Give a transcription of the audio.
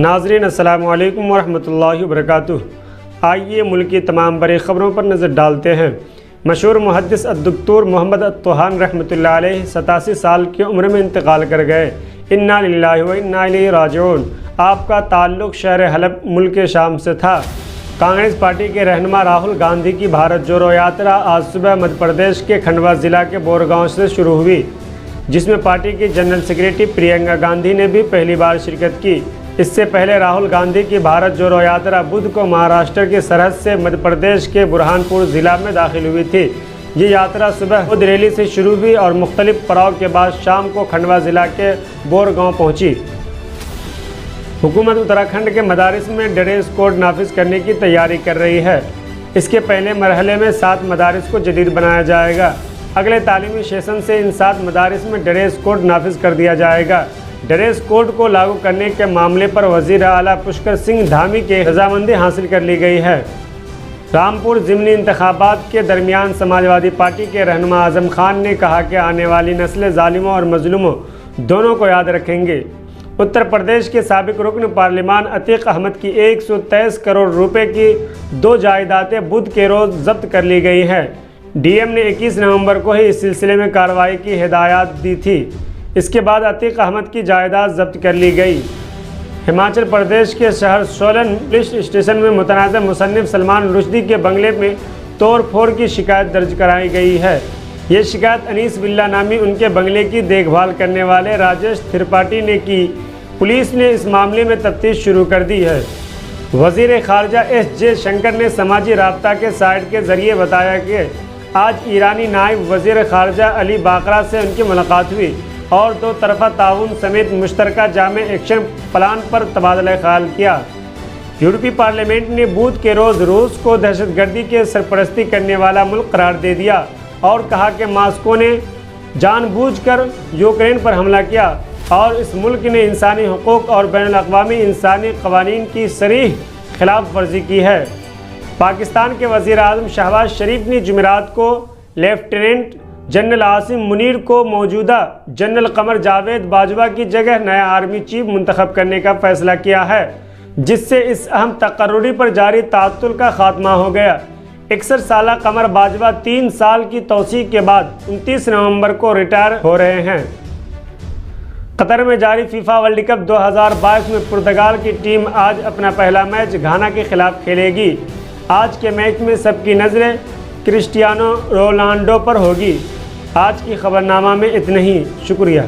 नाज़रीन अस्सलामु अलैकुम वरहमतुल्लाहि वबरकातुह। आइए मुल्क की तमाम बड़ी ख़बरों पर नज़र डालते हैं। मशहूर मुहद्दिस अद्दुक्तोर मोहम्मद अत्तोहान रहमतुल्लाह अलैह 87 साल की उम्र में इंतकाल कर गए। इन्ना लिल्लाहि व इन्ना इलैहि राजिऊन। आपका ताल्लुक़ शहर हलब मुल्क शाम से था। कांग्रेस पार्टी के रहनुमा राहुल गांधी की भारत जोड़ो यात्रा आज सुबह मध्य प्रदेश के खंडवा ज़िला के बोरगांव से शुरू हुई, जिसमें पार्टी की जनरल सेक्रेटरी प्रियंका गांधी ने भी पहली बार शिरकत की। इससे पहले राहुल गांधी की भारत जोड़ो यात्रा बुध को महाराष्ट्र की सरहद से मध्य प्रदेश के बुरहानपुर ज़िला में दाखिल हुई थी। ये यात्रा सुबह बुध रैली से शुरू हुई और मुख्तलिफ पड़ाव के बाद शाम को खंडवा ज़िला के बोरगांव पहुंची। हुकूमत उत्तराखंड के मदारिस में ड्रेस कोड नाफिज करने की तैयारी कर रही है। इसके पहले मरहले में 7 मदारिस को जदीद बनाया जाएगा। अगले तालीमी सेशन से इन 7 मदारिस में ड्रेस कोड नाफिज कर दिया जाएगा। ड्रेस कोड को लागू करने के मामले पर वज़ीर आला पुष्कर सिंह धामी की रजामंदी हासिल कर ली गई है। रामपुर ज़िमनी इंतखाबात के दरमियान समाजवादी पार्टी के रहनुमा आज़म खान ने कहा कि आने वाली नस्लें ज़ालिमों और मज़लूमों दोनों को याद रखेंगे। उत्तर प्रदेश के साबिक रुकन पार्लिमान अतीक अहमद की 123 करोड़ रुपए की 2 जायदादें बुध के रोज़ जब्त कर ली गई हैं। डीएम ने 21 नवंबर को ही इस सिलसिले में कार्रवाई की हिदायत दी थी। इसके बाद अतीक अहमद की जायदाद जब्त कर ली गई। हिमाचल प्रदेश के शहर सोलन पुलिस स्टेशन में मुतनाज़ मुसन्निफ सलमान रुश्दी के बंगले में तोड़ फोड़ की शिकायत दर्ज कराई गई है। ये शिकायत अनीस बिल्ला नामी उनके बंगले की देखभाल करने वाले राजेश त्रिपाठी ने की। पुलिस ने इस मामले में तफ्तीश शुरू कर दी है। वज़ीर ख़ारजा एस जयशंकर ने समाजी राब्ता के साइट के ज़रिए बताया कि आज ईरानी नायब वज़ीर ख़ारजा अली बाकरा से उनकी मुलाकात हुई और 2 तरफ़ा ताउन समेत मुश्तरका जामे एक्शन प्लान पर तबादला ख्याल किया। यूरोपीय पार्लियामेंट ने बुध के रोज़ रूस को दहशतगर्दी के सरपरस्ती करने वाला मुल्क करार दे दिया और कहा कि मास्को ने जानबूझकर यूक्रेन पर हमला किया और इस मुल्क ने इंसानी हुकूक और बैनुल-अक़वामी इंसानी क़वानीन की सरीह खिलाफ वर्जी की है। पाकिस्तान के वज़ीर आज़म शहबाज शरीफ ने जुमेरात को लेफ्टिनेंट जनरल आसिम मुनीर को मौजूदा जनरल कमर जावेद बाजवा की जगह नया आर्मी चीफ मुंतखब करने का फैसला किया है, जिससे इस अहम तकर्रुरी पर जारी ताअत्तुल का खात्मा हो गया। 61 साला कमर बाजवा 3 साल की तौसीक के बाद 29 नवंबर को रिटायर हो रहे हैं। कतर में जारी फीफा वर्ल्ड कप 2022 में पुर्तगाल की टीम आज अपना पहला मैच घाना के खिलाफ खेलेगी। आज के मैच में सबकी नज़रें क्रिस्टियानो रोनाल्डो पर होगी। आज की खबरनामा में इतना ही। शुक्रिया।